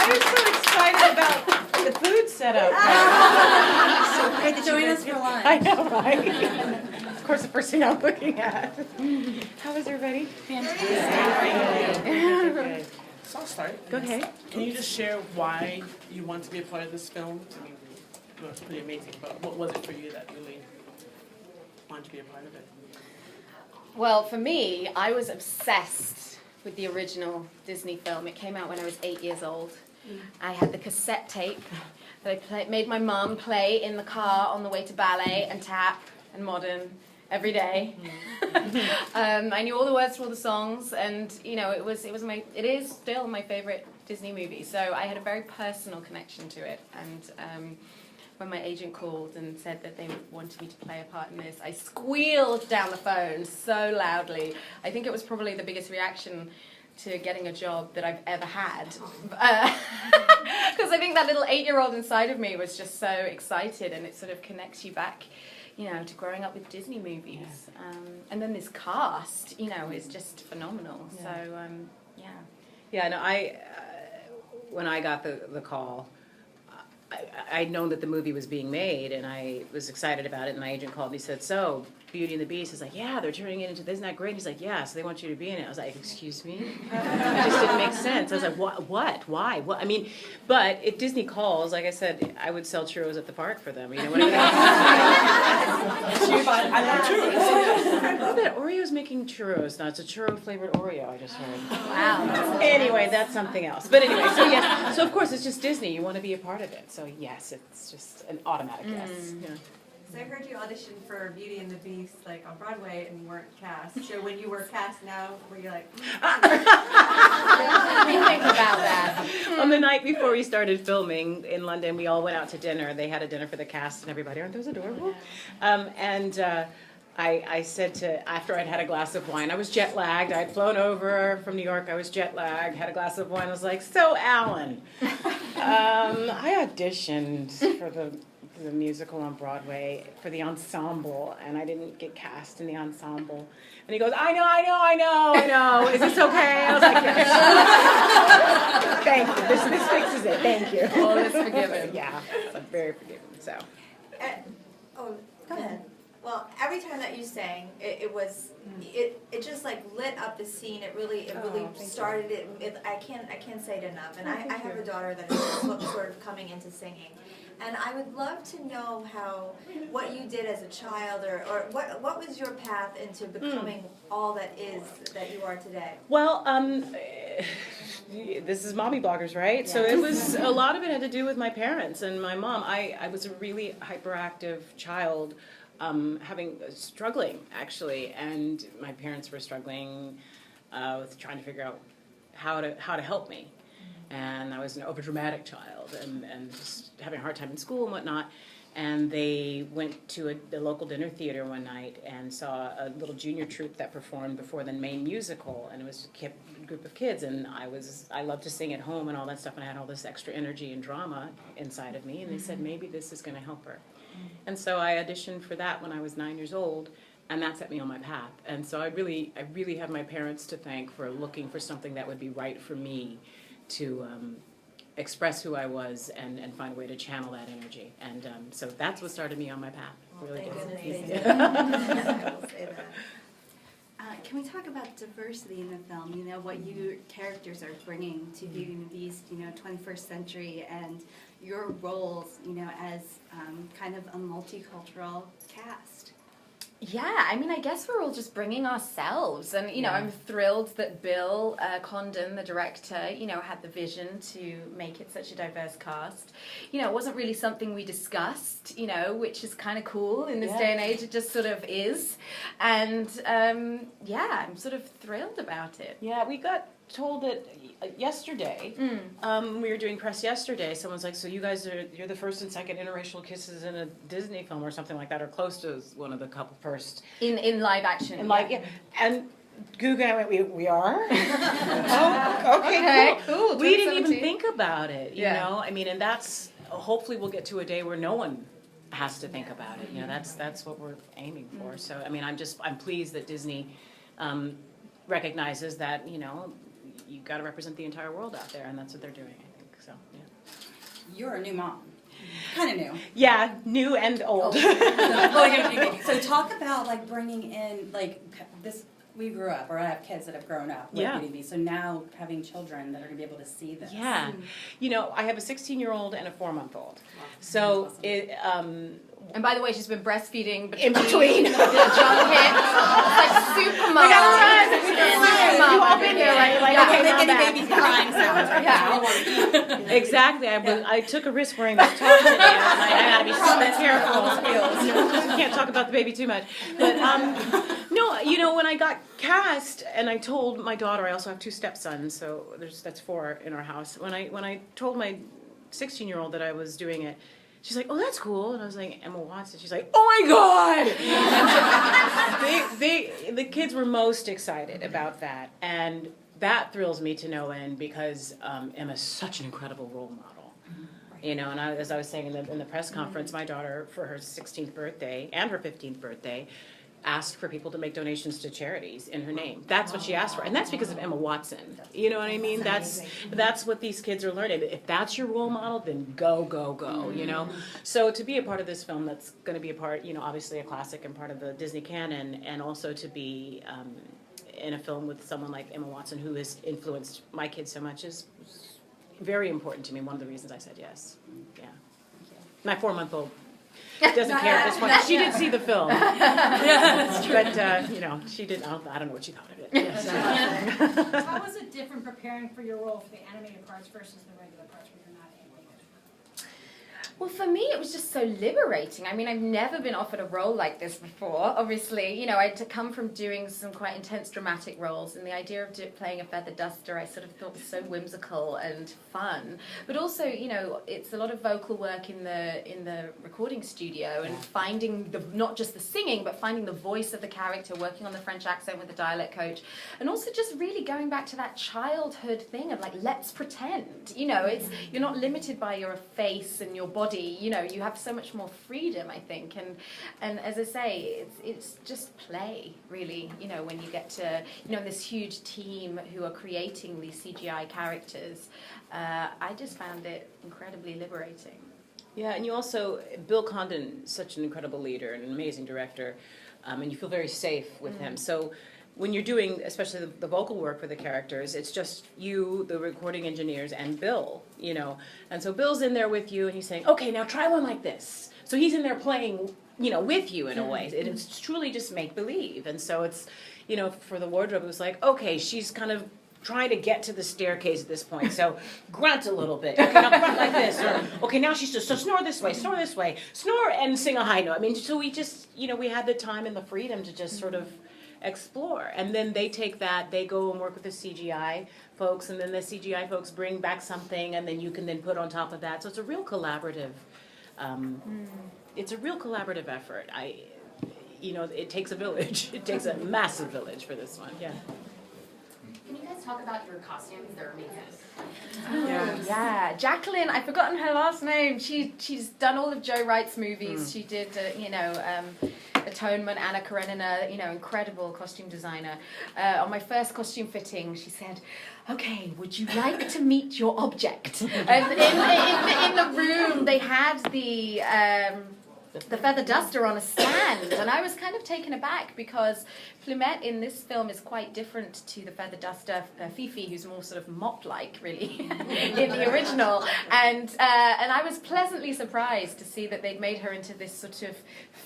was so excited about the food setup. So great that Join you us for lunch. I know, right? Of course, the first thing I'm looking at. How was everybody? Fantastic. So I'll start. Go ahead. Can you just share why you want to be a part of this film? I mean, it was pretty amazing, but what was it for you that really wanted to be a part of it? Well, for me, I was obsessed with the original Disney film. It came out when I was 8 years old. I had the cassette tape that I made my mum play in the car on the way to ballet and tap and modern every day. I knew all the words to all the songs, and you know, it is still my favorite Disney movie. So I had a very personal connection to it, and when my agent called and said that they wanted me to play a part in this, I squealed down the phone so loudly. I think it was probably the biggest reaction to getting a job that I've ever had. Because I think that little 8-year-old inside of me was just so excited, and it sort of connects you back, you know, to growing up with Disney movies. And then this cast, you know, is just phenomenal. Yeah. So, yeah. Yeah, no, when I got the call, I'd known that the movie was being made, and I was excited about it, and my agent called and he said, so, Beauty and the Beast is like, yeah, they're turning it into this, isn't that great? And he's like, yeah, so they want you to be in it. I was like, excuse me? It just didn't make sense. I was like, what? Why? What? I mean, but if Disney calls, like I said, I would sell churros at the park for them, you know, whatever they want. I love churros. I love that Oreo's making churros now. It's a churro-flavored Oreo, I just heard. Wow. Anyway, that's something else. But anyway, so yes, so of course it's just Disney. You want to be a part of it. So yes, it's just an automatic yes. Yeah. So I heard you audition for Beauty and the Beast, like on Broadway, and you weren't cast. So when you were cast now, were you like? Let me think about that. On the night before we started filming in London, we all went out to dinner. They had a dinner for the cast and everybody. Aren't those adorable? I said after I'd had a glass of wine, I was jet lagged. I'd flown over from New York. I was jet lagged, had a glass of wine. I was like, so Alan, I auditioned for the musical on Broadway for the ensemble, and I didn't get cast in the ensemble. And he goes, I know. Is this okay? I was like, yes. Thank you. This fixes it. Thank you. All is forgiven. Yeah, I'm very forgiving. So. Go ahead. Well, every time that you sang, it just like lit up the scene. It really started it. I can't say it enough. And I have a daughter that is sort of coming into singing. And I would love to know what you did as a child, or what was your path into becoming all that you are today? Well, this is mommy bloggers, right? Yeah. So it was, a lot of it had to do with my parents and my mom. I was a really hyperactive child, struggling actually, and my parents were struggling with trying to figure out how to help me. And I was an overdramatic child and just having a hard time in school and whatnot. And they went to the local dinner theater one night and saw a little junior troupe that performed before the main musical. And it was a group of kids. And I loved to sing at home and all that stuff. And I had all this extra energy and drama inside of me. And they said, maybe this is going to help her. And so I auditioned for that when I was 9 years old. And that set me on my path. And so I really have my parents to thank for looking for something that would be right for me to express who I was and find a way to channel that energy. And so that's what started me on my path. Well, really thank did. goodness. I will say that. Can we talk about diversity in the film? You know, what your characters are bringing to Beauty and the Beast, you know, 21st century, and your roles, you know, as kind of a multicultural cast. Yeah, I mean, I guess we're all just bringing ourselves, and you know, I'm thrilled that Bill Condon, the director, you know, had the vision to make it such a diverse cast. You know, it wasn't really something we discussed, you know, which is kind of cool in this day and age. It just sort of is, and yeah, I'm sort of thrilled about it. Yeah, we got told it yesterday. We were doing press yesterday. Someone's like, so you're the first and second interracial kisses in a Disney film or something like that, or close to one of the couple first. In live action. And Gugu and I went, we are? Oh, okay, cool. We didn't even think about it, you know? I mean, and that's, hopefully we'll get to a day where no one has to think about it. You know, that's what we're aiming for. So, I mean, I'm pleased that Disney recognizes that, you know, you've got to represent the entire world out there, and that's what they're doing, I think. So yeah. You're a new mom. Kind of new. Yeah, new and old. Well, you're a new baby. So talk about like bringing in like this. We grew up, or I have kids that have grown up with Yeah. Beauty and the Beast. So now having children that are going to be able to see this. Yeah, you know, I have a 16-year-old and a 4-month-old. So Awesome. it. And by the way, she's been breastfeeding In between. the junket. Like super mom. You all been there, right? Like, okay, Make now any that. babies crying sounds right now. Exactly. I took a risk wearing this top today. I had to be super careful. Can't talk about the baby too much. But no, you know, when I got cast, and I told my daughter, I also have 2 stepsons, so that's 4 in our house. When I told my 16-year-old that I was doing it, she's like, "Oh, that's cool," and I was like, "Emma Watson." She's like, "Oh my God!" And the kids were most excited about that, and that thrills me to no end because Emma's such an incredible role model. You know, and as I was saying in the press conference, my daughter, for her 16th birthday and her 15th birthday, asked for people to make donations to charities in her name. That's what she asked for, and that's because of Emma Watson. You know what I mean? That's what these kids are learning. If that's your role model, then go, go, go. You know. So to be a part of this film, that's going to be a part, you know, obviously a classic and part of the Disney canon, and also to be in a film with someone like Emma Watson, who has influenced my kids so much, is very important to me. One of the reasons I said yes. Yeah. My 4-month-old doesn't care at this point. She did see the film. But, you know, she didn't, I don't know what she thought of it. How was it different preparing for your role for the animated parts versus the regular parts where you're not animated? Well, for me, it was just so liberating. I mean, I've never been offered a role like this before. Obviously, you know, I'd come from doing some quite intense dramatic roles, and the idea of playing a feather duster, I sort of thought was so whimsical and fun. But also, you know, it's a lot of vocal work in the recording studio, and finding not just the singing, but finding the voice of the character, working on the French accent with the dialect coach, and also just really going back to that childhood thing of like, let's pretend. You know, you're not limited by your face and your body. You know, you have so much more freedom, I think, and as I say, it's just play, really. You know, when you get to, you know, this huge team who are creating these CGI characters, I just found it incredibly liberating. Yeah, and you also, Bill Condon, such an incredible leader and an amazing director, and you feel very safe with him. So when you're doing, especially the vocal work for the characters, it's just you, the recording engineers, and Bill, you know. And so Bill's in there with you, and he's saying, okay, now try one like this. So he's in there playing, you know, with you in a way. It's truly just make-believe. And so it's, you know, for the wardrobe, it was like, okay, she's kind of trying to get to the staircase at this point, so grunt a little bit. Okay, now grunt like this. Or, okay, now she's just, so snore this way, snore and sing a high note. I mean, so we just, you know, we had the time and the freedom to just sort of explore. And then they take that, they go and work with the CGI folks, and then the CGI folks bring back something, and then you can then put on top of that. So it's a real collaborative, effort. You know, it takes a village. It takes a massive village for this one, yeah. Can you guys talk about your costumes? They're amazing. Yeah, Jacqueline, I've forgotten her last name. She's done all of Joe Wright's movies. She did, you know, Atonement, Anna Karenina, you know, incredible costume designer. On my first costume fitting, she said, okay, would you like to meet your object? And in the room, they had the feather duster on a stand, and I was kind of taken aback because Plumette in this film is quite different to the feather duster Fifi, who's more sort of mop-like, really, in the original. And I was pleasantly surprised to see that they'd made her into this sort of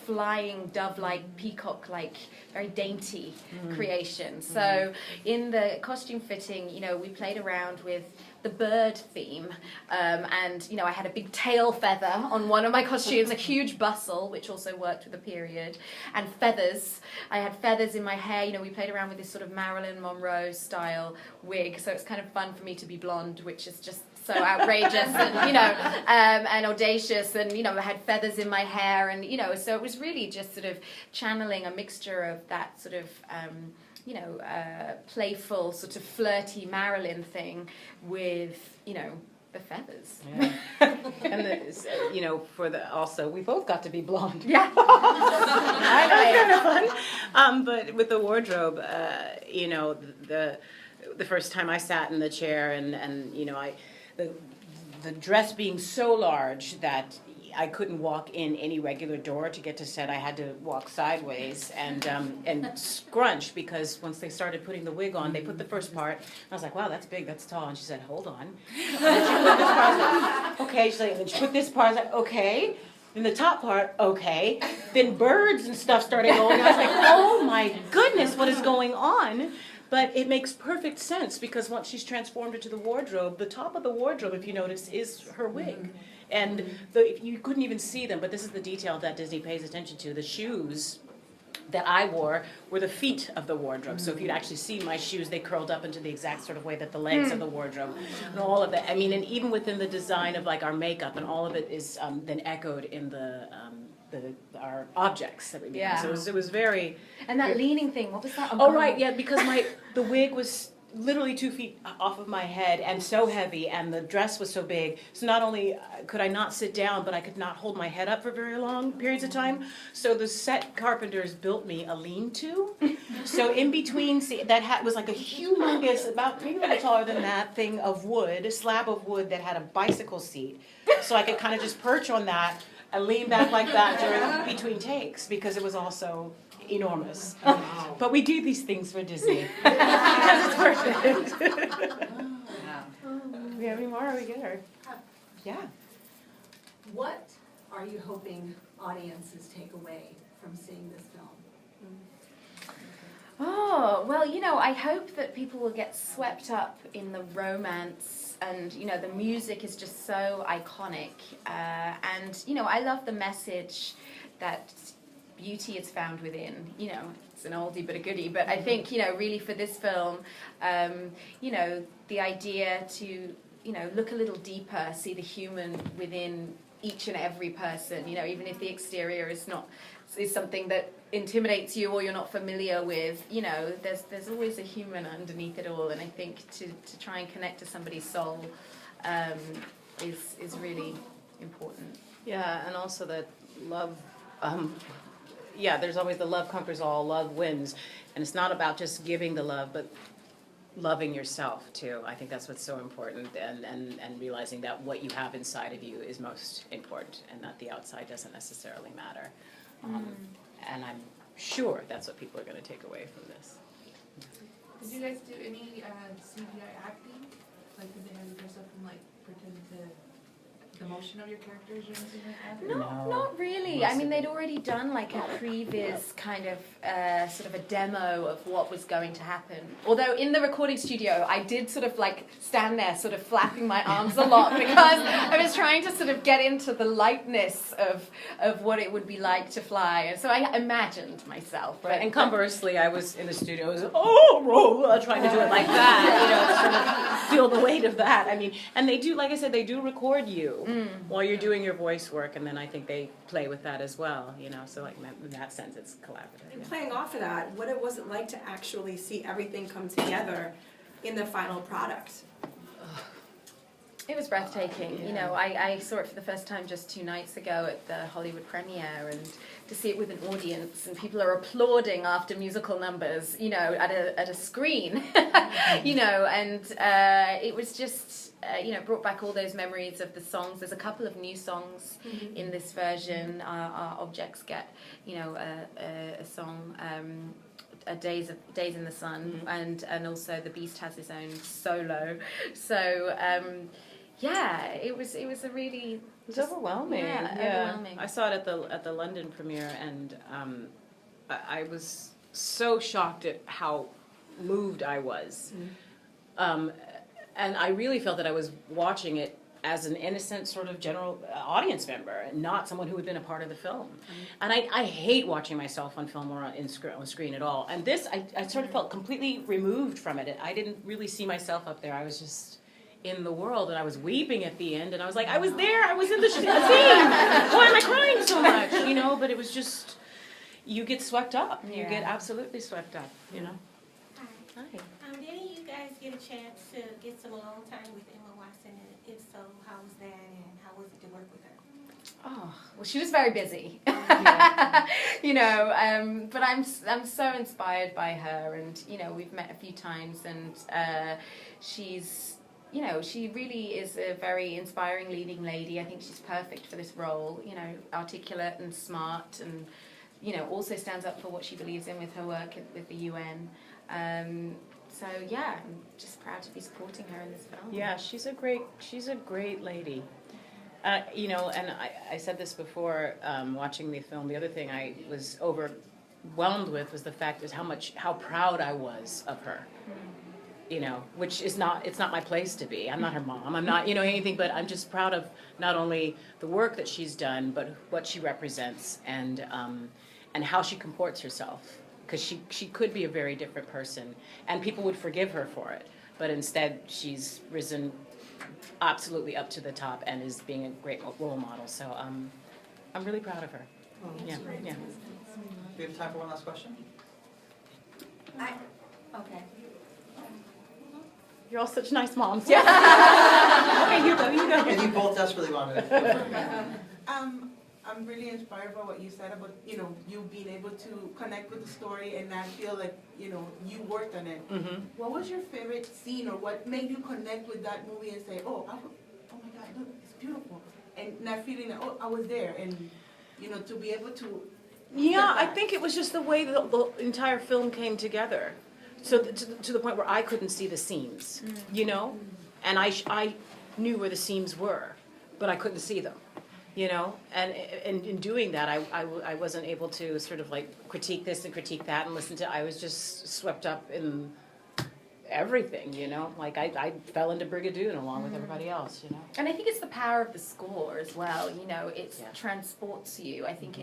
flying dove-like, peacock-like, very dainty creation. So in the costume fitting, you know, we played around with the bird theme, and you know, I had a big tail feather on one of my costumes, a huge bustle, which also worked with the period, and feathers. I had feathers in my hair. You know, we played around with this sort of Marilyn Monroe style wig, so it's kind of fun for me to be blonde, which is just so outrageous and, you know, and audacious, and, you know, I had feathers in my hair, and, you know, so it was really just sort of channeling a mixture of that sort of you know, playful, sort of flirty Marilyn thing with, you know, the feathers. Yeah. And you know, also we both got to be blonde. Yeah. That was kind of fun. But with the wardrobe, you know, the first time I sat in the chair and you know, the dress being so large that I couldn't walk in any regular door to get to set. I had to walk sideways and scrunch, because once they started putting the wig on, they put the first part. And I was like, wow, that's big, that's tall. And she said, hold on. And then she put this part. I was like, okay. She's like, then she put this part. I was like, okay. Then the top part, okay. Then birds and stuff started going. I was like, oh my goodness, what is going on? But it makes perfect sense, because once she's transformed into the wardrobe, the top of the wardrobe, if you notice, is her wig. And you couldn't even see them, but this is the detail that Disney pays attention to. The shoes that I wore were the feet of the wardrobe. So if you'd actually see my shoes, they curled up into the exact sort of way that the legs of the wardrobe, and all of that. I mean, and even within the design of like our makeup, and all of it is then echoed in our objects that we made. Yeah. So it was very. And that leaning thing, what was that? Oh right, yeah, because the wig was literally 2 feet off of my head and so heavy, and the dress was so big. So not only could I not sit down, but I could not hold my head up for very long periods of time. So the set carpenters built me a lean-to. So in between, that was like a humongous, about maybe a little taller than that, thing of wood, a slab of wood that had a bicycle seat. So I could kind of just perch on that and lean back like that during between takes, because it was also enormous. But we do these things for Disney because it's worth it. Do we have any more? Are we good? Or? Yeah. What are you hoping audiences take away from seeing this film? Oh, well, I hope that people will get swept up in the romance, and, the music is just so iconic. And, I love the message that beauty is found within. It's an oldie but a goodie, but I think, really for this film, the idea to, look a little deeper, see the human within each and every person, even if the exterior is something that intimidates you or you're not familiar with, there's always a human underneath it all. And I think to try and connect to somebody's soul is really important. Yeah, and also that love, there's always the love conquers all, love wins. And it's not about just giving the love, but loving yourself too. I think that's what's so important, and realizing that what you have inside of you is most important, and that the outside doesn't necessarily matter. And I'm sure that's what people are going to take away from this. Did you guys do any CGI acting? Like, did they have you dress up and pretend to the motion of your characters or anything like that? No, not really. I mean, they'd already done a previous kind of sort of a demo of what was going to happen. Although in the recording studio, I did sort of stand there sort of flapping my arms a lot, because I was trying to sort of get into the lightness of what it would be like to fly. And so I imagined myself. Right. And conversely, I was in the studio, I was trying to do it like that, sort of feel the weight of that. I mean, and they do, like I said, they do record you while you're doing your voice work, and then I think they play with that as well, so in that sense it's collaborative. And playing off of that, what was it like to actually see everything come together in the final product? It was breathtaking. Yeah. I saw it for the first time just 2 nights ago at the Hollywood premiere, and to see it with an audience, and people are applauding after musical numbers, at a screen, and it was just, brought back all those memories of the songs. There's a couple of new songs in this version. Our objects get, a song. Days in the Sun, and also the Beast has his own solo. So it was a really. It was overwhelming. Yeah, overwhelming. I saw it at the London premiere, and I was so shocked at how moved I was, and I really felt that I was watching it as an innocent sort of general audience member, and not someone who had been a part of the film. And I hate watching myself on film or on screen at all. And this, I sort of felt completely removed from it. I didn't really see myself up there. I was just in the world, and I was weeping at the end, and I was like, I was there, I was in the scene. Why am I crying so much? But it was just, you get swept up. You get absolutely swept up, Hi. Didn't you guys get a chance to get some alone time with Emma Watson? And if so, how was that, and how was it to work with her? Oh, well, she was very busy. But I'm so inspired by her, and we've met a few times, and she's you know, she really is a very inspiring leading lady. I think she's perfect for this role, you know, articulate and smart and, you know, also stands up for what she believes in with her work with the UN. So yeah, I'm just proud to be supporting her in this film. Yeah, she's a great lady. You know, and I said this before, watching the film, the other thing I was overwhelmed with was the fact is how proud I was of her. You know, which is it's not my place to be. I'm not her mom. I'm not, you know, anything, but I'm just proud of not only the work that she's done, but what she represents and how she comports herself. Because she could be a very different person, and people would forgive her for it. But instead, she's risen absolutely up to the top and is being a great role model. So I'm really proud of her. Yeah. We have time for one last question. Okay. You're all such nice moms. Yeah. Okay, you go. And you both desperately wanted it. I'm really inspired by what you said about, you know, you being able to connect with the story and not feel like, you know, you worked on it. Mm-hmm. What was your favorite scene, or what made you connect with that movie and say, oh my God, look, it's beautiful, and not feeling like, oh, I was there, and, you know, to be able to. Yeah, I think it was just the way the entire film came together. So to the point where I couldn't see the seams, you know, and I knew where the seams were, but I couldn't see them, you know, and in doing that, I wasn't able to sort of like critique this and critique that and listen to. I was just swept up in everything, you know, like I fell into Brigadoon along with everybody else, you know. And I think it's the power of the score as well, you know, it transports you. I think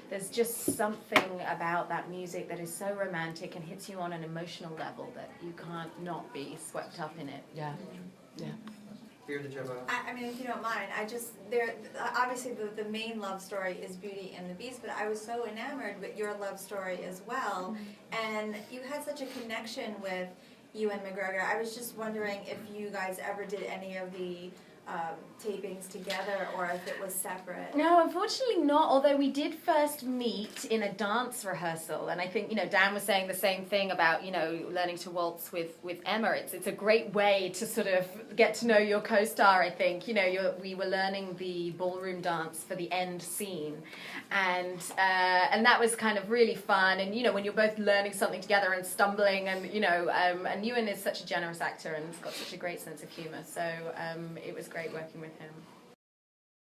there's just something about that music that is so romantic and hits you on an emotional level that you can't not be swept up in it. Yeah. I mean, if you don't mind, obviously the main love story is Beauty and the Beast, but I was so enamored with your love story as well, and you had such a connection with Ewan McGregor. I was just wondering if you guys ever did any of the tapings together or if it was separate. No, unfortunately not, although we did first meet in a dance rehearsal, and I think, you know, Dan was saying the same thing about, you know, learning to waltz with Emma. It's a great way to sort of get to know your co-star, I think. You know, we were learning the ballroom dance for the end scene, and that was kind of really fun, and, you know, when you're both learning something together and stumbling, and, you know, and Ewan is such a generous actor and has got such a great sense of humour, so it was great working with him.